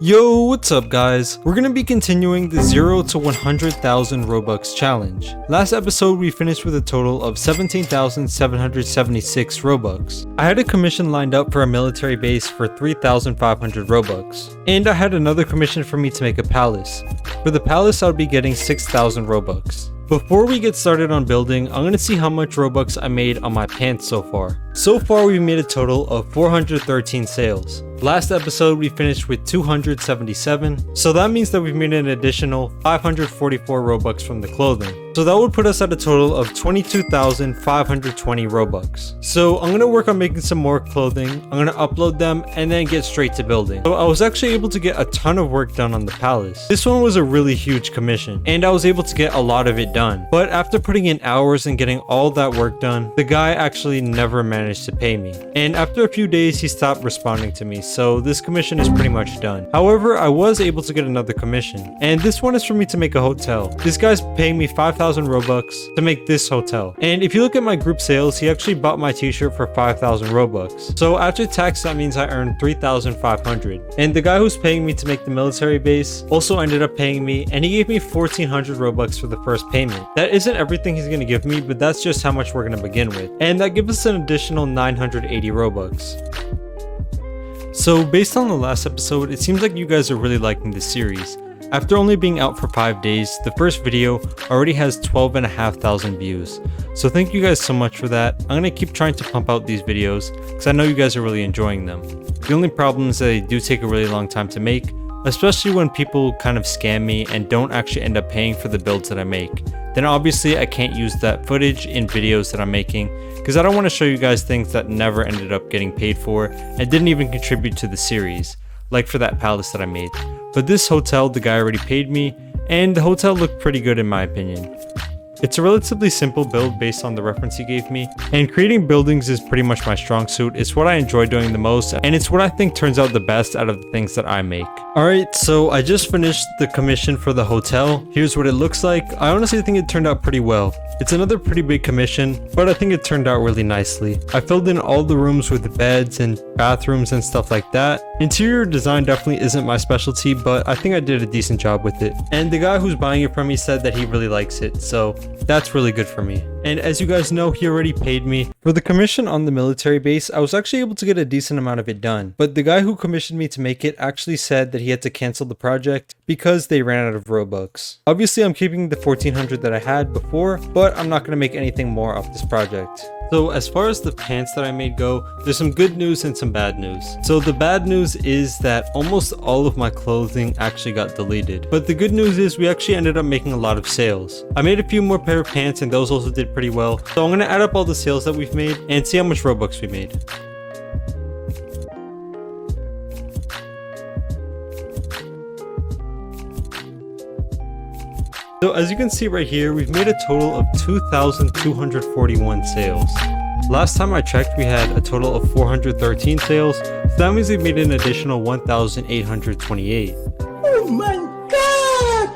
Yo, what's up guys? We're gonna be continuing the 0 to 100,000 Robux challenge. Last episode we finished with a total of 17,776 Robux. I had a commission lined up for a military base for 3,500 Robux. And I had another commission for me to make a palace. For the palace I would be getting 6,000 Robux. Before we get started on building, I'm gonna see how much Robux I made on my pants so far. So far we've made a total of 413 sales. Last episode we finished with 277, so that means that we've made an additional 544 Robux from the clothing. So that would put us at a total of 22,520 Robux. So I'm gonna work on making some more clothing, I'm gonna upload them, and then get straight to building. So I was actually able to get a ton of work done on the palace. This one was a really huge commission, and I was able to get a lot of it done. But after putting in hours and getting all that work done, the guy actually never managed to pay me. And after a few days he stopped responding to me, so this commission is pretty much done. However, I was able to get another commission, and this one is for me to make a hotel. This guy's paying me 5,000 Robux to make this hotel. And if you look at my group sales, he actually bought my t-shirt for 5,000 Robux. So after tax, that means I earned 3,500. And the guy who's paying me to make the military base also ended up paying me, and he gave me 1,400 Robux for the first payment. That isn't everything he's gonna give me, but that's just how much we're gonna begin with. And that gives us an additional 980 Robux. So based on the last episode, it seems like you guys are really liking this series. After only being out for 5 days, the first video already has 12,500 views. So thank you guys so much for that. I'm gonna keep trying to pump out these videos because I know you guys are really enjoying them. The only problem is that they do take a really long time to make, especially when people kind of scam me and don't actually end up paying for the builds that I make. Then obviously I can't use that footage in videos that I'm making because I don't want to show you guys things that never ended up getting paid for and didn't even contribute to the series, like for that palace that I made. But this hotel, the guy already paid me, and the hotel looked pretty good in my opinion. It's a relatively simple build based on the reference he gave me, and creating buildings is pretty much my strong suit. It's what I enjoy doing the most, and it's what I think turns out the best out of the things that I make. Alright, so I just finished the commission for the hotel. Here's what it looks like. I honestly think it turned out pretty well. It's another pretty big commission, but I think it turned out really nicely. I filled in all the rooms with beds and bathrooms and stuff like that. Interior design definitely isn't my specialty, but I think I did a decent job with it. And the guy who's buying it from me said that he really likes it, so that's really good for me. And as you guys know, he already paid me. For the commission on the military base, I was actually able to get a decent amount of it done. But the guy who commissioned me to make it actually said that he had to cancel the project because they ran out of Robux. Obviously, I'm keeping the 1,400 that I had before, but I'm not going to make anything more off this project. So as far as the pants that I made go, there's some good news and some bad news. So the bad news is that almost all of my clothing actually got deleted. But the good news is we actually ended up making a lot of sales. I made a few more pair of pants and those also did pretty well. So I'm going to add up all the sales that we've made and see how much Robux we made. So as you can see right here, we've made a total of 2,241 sales. Last time I checked, we had a total of 413 sales, so that means we made an additional 1,828. Oh my god!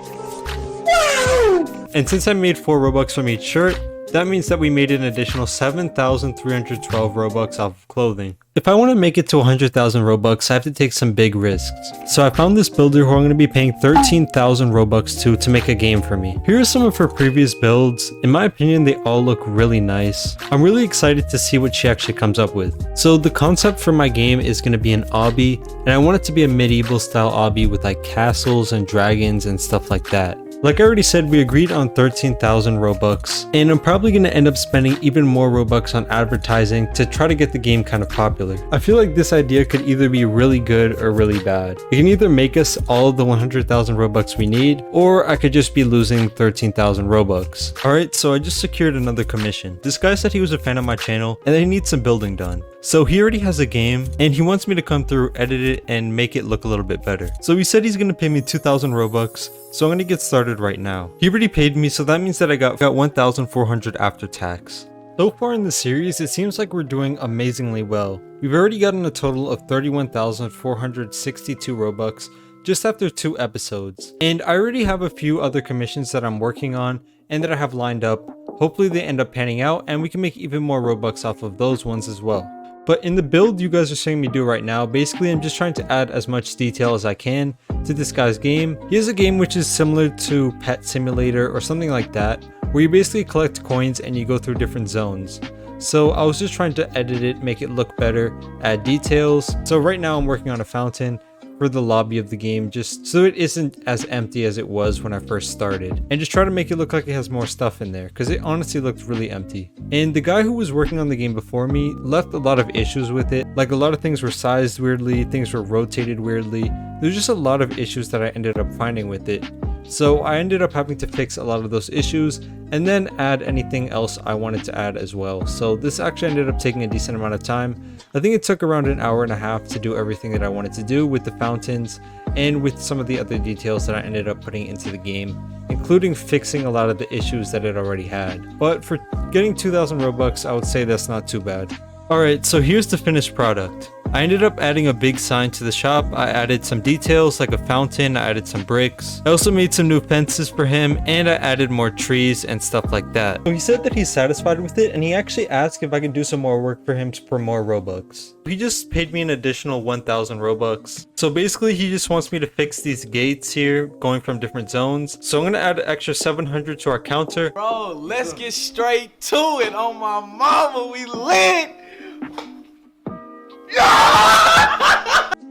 Wow! And since I made 4 Robux from each shirt, that means that we made an additional 7,312 Robux off of clothing. If I want to make it to 100,000 Robux, I have to take some big risks. So I found this builder who I'm going to be paying 13,000 Robux to make a game for me. Here are some of her previous builds. In my opinion, they all look really nice. I'm really excited to see what she actually comes up with. So the concept for my game is going to be an obby, and I want it to be a medieval style obby with like castles and dragons and stuff like that. Like I already said, we agreed on 13,000 Robux, and I'm probably going to end up spending even more Robux on advertising to try to get the game kind of popular. I feel like this idea could either be really good or really bad. It can either make us all of the 100,000 Robux we need, or I could just be losing 13,000 Robux. Alright, so I just secured another commission. This guy said he was a fan of my channel and that he needs some building done. So he already has a game and he wants me to come through, edit it, and make it look a little bit better. So he said he's going to pay me 2,000 Robux, so I'm going to get started right now. He already paid me, so that means that I got 1,400 after tax. So far in the series, it seems like we're doing amazingly well. We've already gotten a total of 31,462 Robux just after 2 episodes. And I already have a few other commissions that I'm working on and that I have lined up. Hopefully they end up panning out and we can make even more Robux off of those ones as well. But in the build you guys are seeing me do right now, basically I'm just trying to add as much detail as I can to this guy's game. He has a game which is similar to Pet Simulator or something like that, where you basically collect coins and you go through different zones. So I was just trying to edit it, make it look better, add details. So right now I'm working on a fountain for the lobby of the game, just so it isn't as empty as it was when I first started, and just try to make it look like it has more stuff in there, because it honestly looked really empty. And the guy who was working on the game before me left a lot of issues with it, like a lot of things were sized weirdly, things were rotated weirdly. There's just a lot of issues that I ended up finding with it. So I ended up having to fix a lot of those issues and then add anything else I wanted to add as well. So this actually ended up taking a decent amount of time. I think it took around an hour and a half to do everything that I wanted to do with the fountains and with some of the other details that I ended up putting into the game, including fixing a lot of the issues that it already had. But for getting 2,000 Robux, I would say that's not too bad. Alright, so here's the finished product. I ended up adding a big sign to the shop. I added some details like a fountain, I added some bricks. I also made some new fences for him, and I added more trees and stuff like that. So he said that he's satisfied with it, and he actually asked if I could do some more work for him for more Robux. He just paid me an additional 1,000 Robux. So basically he just wants me to fix these gates here going from different zones. So I'm gonna add an extra 700 to our counter. Bro, let's get straight to it. On my mama, we lit.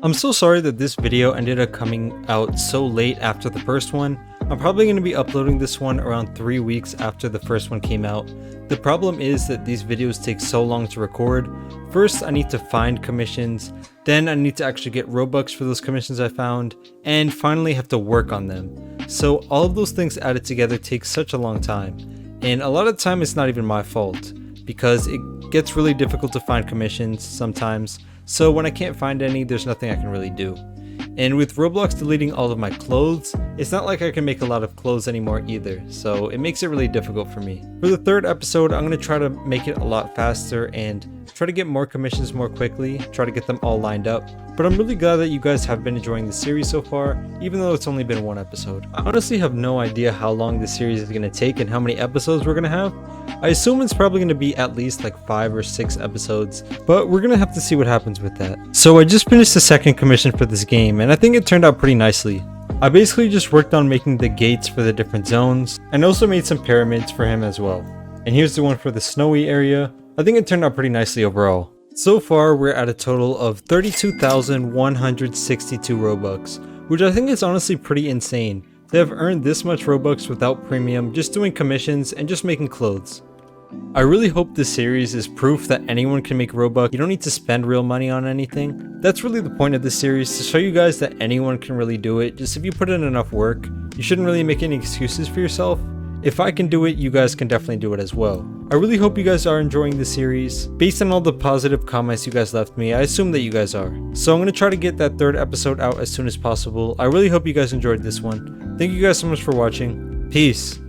I'm so sorry that this video ended up coming out so late after the first one. I'm probably going to be uploading this one around 3 weeks after the first one came out. The problem is that these videos take so long to record. First, I need to find commissions, then I need to actually get Robux for those commissions I found, and finally have to work on them. So all of those things added together takes such a long time, and a lot of the time it's not even my fault, because it gets really difficult to find commissions sometimes. So when I can't find any, there's nothing I can really do. And with Roblox deleting all of my clothes, it's not like I can make a lot of clothes anymore either, so it makes it really difficult for me. For the third episode, I'm going to try to make it a lot faster and try to get more commissions more quickly, try to get them all lined up. But I'm really glad that you guys have been enjoying the series so far, even though it's only been one episode. I honestly have no idea how long this series is going to take and how many episodes we're going to have. I assume it's probably going to be at least like 5 or 6 episodes, but we're going to have to see what happens with that. So I just finished the second commission for this game, and I think it turned out pretty nicely. I basically just worked on making the gates for the different zones, and also made some pyramids for him as well. And here's the one for the snowy area. I think it turned out pretty nicely overall. So far, we're at a total of 32,162 Robux, which I think is honestly pretty insane. They have earned this much Robux without premium, just doing commissions and just making clothes. I really hope this series is proof that anyone can make Robux. You don't need to spend real money on anything. That's really the point of this series, to show you guys that anyone can really do it. Just if you put in enough work, you shouldn't really make any excuses for yourself. If I can do it, you guys can definitely do it as well. I really hope you guys are enjoying this series. Based on all the positive comments you guys left me, I assume that you guys are. So I'm going to try to get that third episode out as soon as possible. I really hope you guys enjoyed this one. Thank you guys so much for watching. Peace.